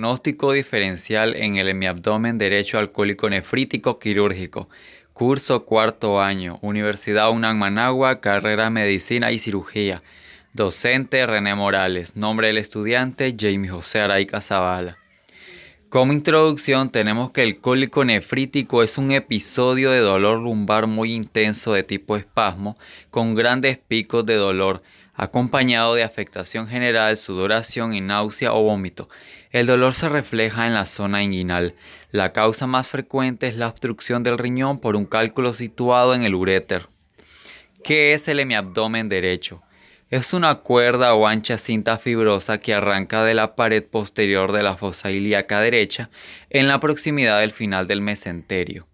Diagnóstico diferencial en el hemiabdomen derecho alcohólico nefrítico quirúrgico. Curso cuarto año. Universidad UNAM Managua, carrera Medicina y Cirugía. Docente René Morales. Nombre del estudiante Jamie José Araica Zavala. Como introducción tenemos que el cólico nefrítico es un episodio de dolor lumbar muy intenso de tipo espasmo con grandes picos de dolor, acompañado de afectación general, sudoración y náusea o vómito. El dolor se refleja en la zona inguinal. La causa más frecuente es la obstrucción del riñón por un cálculo situado en el uréter. ¿Qué es el hemiabdomen derecho? Es una cuerda o ancha cinta fibrosa que arranca de la pared posterior de la fosa ilíaca derecha en la proximidad del final del mesenterio.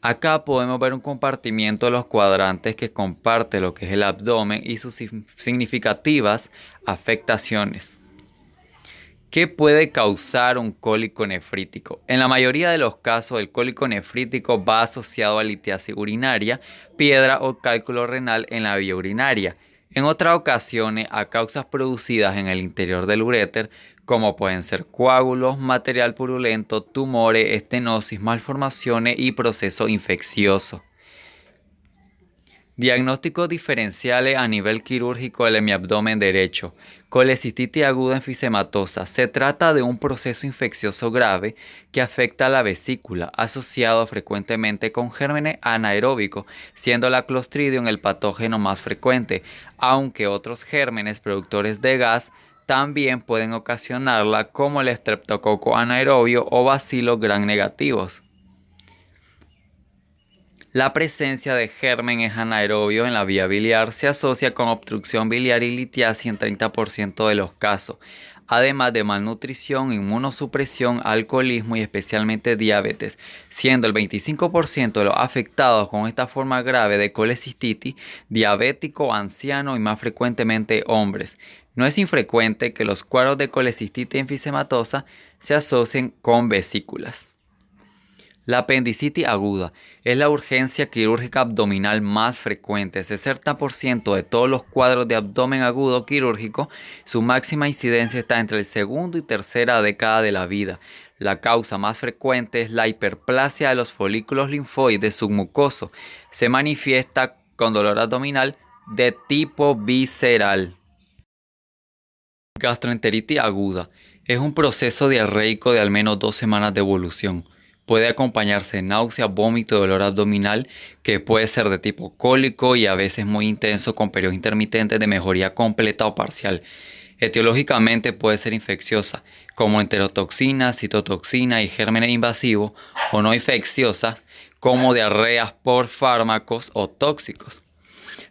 Acá podemos ver un compartimiento de los cuadrantes que comparte lo que es el abdomen y sus significativas afectaciones. ¿Qué puede causar un cólico nefrítico? En la mayoría de los casos, el cólico nefrítico va asociado a litiasis urinaria, piedra o cálculo renal en la vía urinaria. En otras ocasiones, a causas producidas en el interior del uréter, como pueden ser coágulos, material purulento, tumores, estenosis, malformaciones y proceso infeccioso. Diagnósticos diferenciales a nivel quirúrgico del hemiabdomen derecho. Colecistitis aguda enfisematosa. Se trata de un proceso infeccioso grave que afecta a la vesícula, asociado frecuentemente con gérmenes anaeróbicos, siendo la Clostridium el patógeno más frecuente, aunque otros gérmenes productores de gas también pueden ocasionarla, como el Streptococcus anaerobio o Bacillus gram negativos. La presencia de gérmenes anaerobios en la vía biliar se asocia con obstrucción biliar y litiasis en 30% de los casos, además de malnutrición, inmunosupresión, alcoholismo y especialmente diabetes, siendo el 25% de los afectados con esta forma grave de colecistitis diabético, anciano y más frecuentemente hombres. No es infrecuente que los cuadros de colecistitis enfisematosa se asocien con vesículas. La apendicitis aguda es la urgencia quirúrgica abdominal más frecuente. 60% de todos los cuadros de abdomen agudo quirúrgico, su máxima incidencia está entre el segundo y tercera década de la vida. La causa más frecuente es la hiperplasia de los folículos linfoides submucosos. Se manifiesta con dolor abdominal de tipo visceral. Gastroenteritis aguda es un proceso diarreico de al menos 2 semanas de evolución. Puede acompañarse de náusea, vómito y dolor abdominal, que puede ser de tipo cólico y a veces muy intenso con periodos intermitentes de mejoría completa o parcial. Etiológicamente puede ser infecciosa, como enterotoxina, citotoxina y gérmenes invasivos, o no infecciosa, como diarreas por fármacos o tóxicos.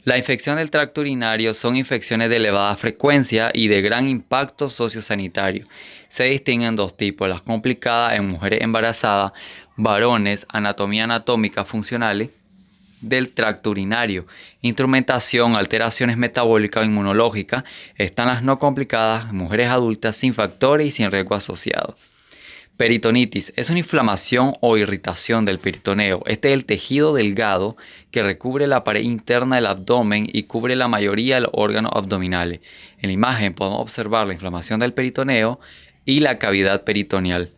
La infección del tracto urinario son infecciones de elevada frecuencia y de gran impacto sociosanitario. Se distinguen dos tipos: las complicadas en mujeres embarazadas, varones, anatomía anatómica funcionales del tracto urinario, instrumentación, alteraciones metabólicas o inmunológicas. Están las no complicadas, mujeres adultas sin factores y sin riesgo asociado. Peritonitis es una inflamación o irritación del peritoneo. Este es el tejido delgado que recubre la pared interna del abdomen y cubre la mayoría de los órganos abdominales. En la imagen podemos observar la inflamación del peritoneo y la cavidad peritoneal.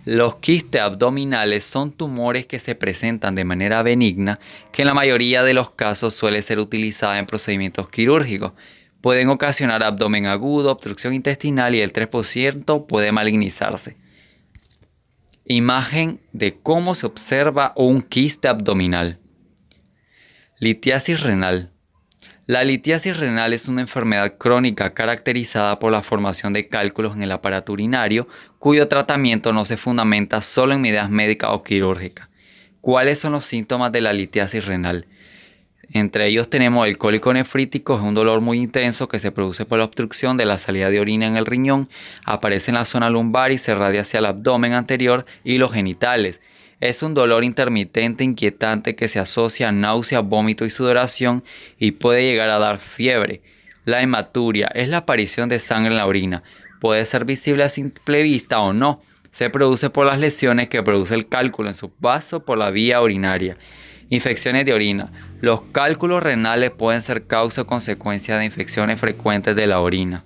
Los quistes abdominales son tumores que se presentan de manera benigna, que en la mayoría de los casos suele ser utilizada en procedimientos quirúrgicos. Pueden ocasionar abdomen agudo, obstrucción intestinal y el 3% puede malignizarse. Imagen de cómo se observa un quiste abdominal. Litiasis renal. La litiasis renal es una enfermedad crónica caracterizada por la formación de cálculos en el aparato urinario, cuyo tratamiento no se fundamenta solo en medidas médicas o quirúrgicas. ¿Cuáles son los síntomas de la litiasis renal? Entre ellos tenemos el cólico nefrítico, es un dolor muy intenso que se produce por la obstrucción de la salida de orina en el riñón, aparece en la zona lumbar y se irradia hacia el abdomen anterior y los genitales. Es un dolor intermitente inquietante que se asocia a náusea, vómito y sudoración y puede llegar a dar fiebre. La hematuria es la aparición de sangre en la orina. Puede ser visible a simple vista o no. Se produce por las lesiones que produce el cálculo en sus vasos por la vía urinaria. Infecciones de orina. Los cálculos renales pueden ser causa o consecuencia de infecciones frecuentes de la orina.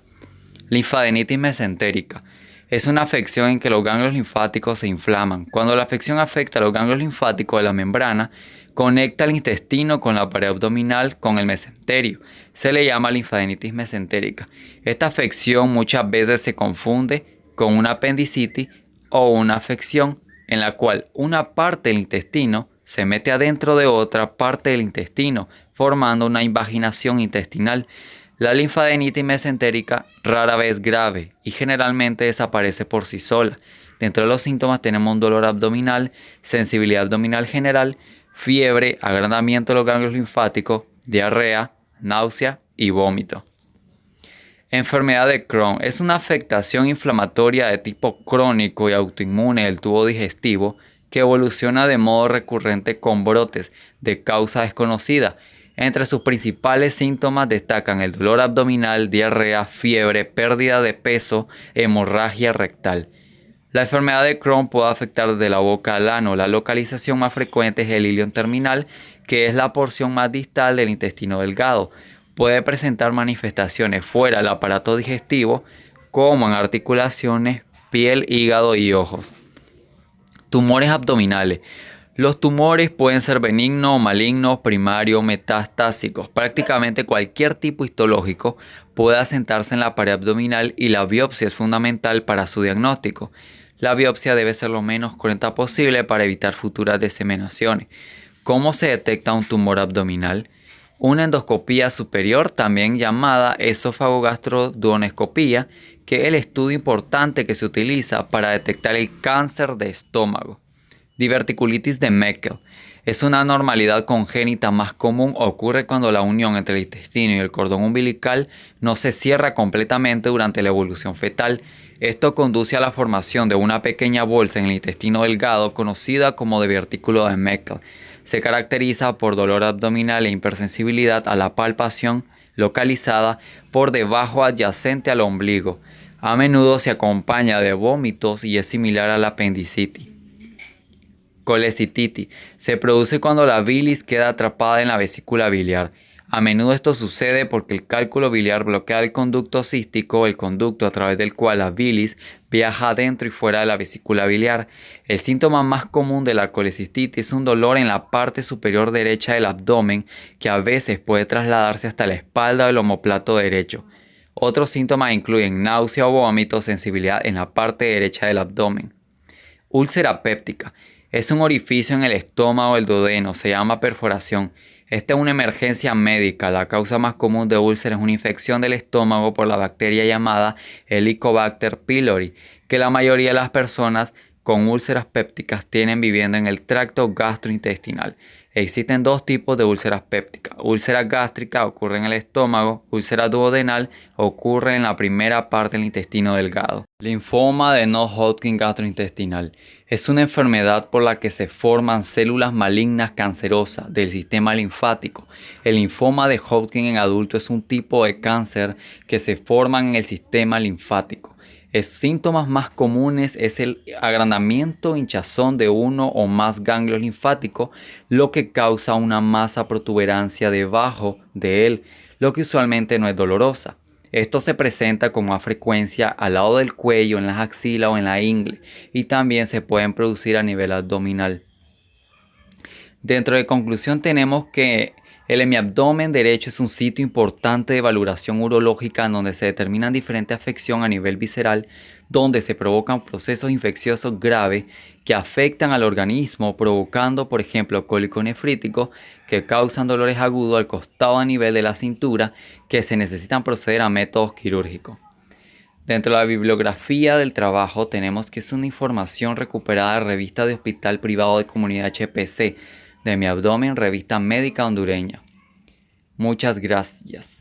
Linfadenitis mesentérica. Es una afección en que los ganglios linfáticos se inflaman. Cuando la afección afecta a los ganglios linfáticos de la membrana, conecta el intestino con la pared abdominal con el mesenterio. Se le llama linfadenitis mesentérica. Esta afección muchas veces se confunde con una apendicitis o una afección en la cual una parte del intestino se mete adentro de otra parte del intestino, formando una invaginación intestinal. La linfadenitis mesentérica rara vez grave y generalmente desaparece por sí sola. Dentro de los síntomas tenemos un dolor abdominal, sensibilidad abdominal general, fiebre, agrandamiento de los ganglios linfáticos, diarrea, náusea y vómito. Enfermedad de Crohn es una afectación inflamatoria de tipo crónico y autoinmune del tubo digestivo que evoluciona de modo recurrente con brotes de causa desconocida. Entre sus principales síntomas destacan el dolor abdominal, diarrea, fiebre, pérdida de peso, hemorragia rectal. La enfermedad de Crohn puede afectar desde la boca al ano. La localización más frecuente es el ilion terminal, que es la porción más distal del intestino delgado. Puede presentar manifestaciones fuera del aparato digestivo, como en articulaciones, piel, hígado y ojos. Tumores abdominales. Los tumores pueden ser benignos o malignos, primarios, metastásicos. Prácticamente cualquier tipo histológico puede asentarse en la pared abdominal y la biopsia es fundamental para su diagnóstico. La biopsia debe ser lo menos cruenta posible para evitar futuras diseminaciones. ¿Cómo se detecta un tumor abdominal? Una endoscopía superior, también llamada esófago-gastroduodenoscopía, que es el estudio importante que se utiliza para detectar el cáncer de estómago. Diverticulitis de Meckel. Es una anormalidad congénita más común, ocurre cuando la unión entre el intestino y el cordón umbilical no se cierra completamente durante la evolución fetal. Esto conduce a la formación de una pequeña bolsa en el intestino delgado conocida como divertículo de Meckel. Se caracteriza por dolor abdominal e hipersensibilidad a la palpación localizada por debajo adyacente al ombligo. A menudo se acompaña de vómitos y es similar a la apendicitis. Colecititis. Se produce cuando la bilis queda atrapada en la vesícula biliar. A menudo esto sucede porque el cálculo biliar bloquea el conducto cístico, el conducto a través del cual la bilis viaja adentro y fuera de la vesícula biliar. El síntoma más común de la colecistitis es un dolor en la parte superior derecha del abdomen que a veces puede trasladarse hasta la espalda del omóplato derecho. Otros síntomas incluyen náusea o vómito, sensibilidad en la parte derecha del abdomen. Úlcera péptica. Es un orificio en el estómago del duodeno, se llama perforación. Esta es una emergencia médica. La causa más común de úlcera es una infección del estómago por la bacteria llamada Helicobacter pylori, que la mayoría de las personas con úlceras pépticas tienen viviendo en el tracto gastrointestinal. Existen dos tipos de úlceras pépticas. Úlcera gástrica ocurre en el estómago, úlcera duodenal ocurre en la primera parte del intestino delgado. Linfoma de No-Hodgkin gastrointestinal. Es una enfermedad por la que se forman células malignas cancerosas del sistema linfático. El linfoma de Hodgkin en adultos es un tipo de cáncer que se forma en el sistema linfático. Los síntomas más comunes es el agrandamiento, hinchazón de uno o más ganglios linfáticos, lo que causa una masa protuberancia debajo de él, lo que usualmente no es dolorosa. Esto se presenta con más frecuencia al lado del cuello, en las axilas o en la ingle, y también se pueden producir a nivel abdominal. Dentro de conclusión tenemos que el hemiabdomen derecho es un sitio importante de valoración urológica en donde se determinan diferentes afecciones a nivel visceral, donde se provocan procesos infecciosos graves que afectan al organismo, provocando, por ejemplo, cólicos nefríticos que causan dolores agudos al costado a nivel de la cintura que se necesitan proceder a métodos quirúrgicos. Dentro de la bibliografía del trabajo tenemos que es una información recuperada de revista de Hospital Privado de Comunidad HPC, de mi abdomen, revista médica hondureña. Muchas gracias.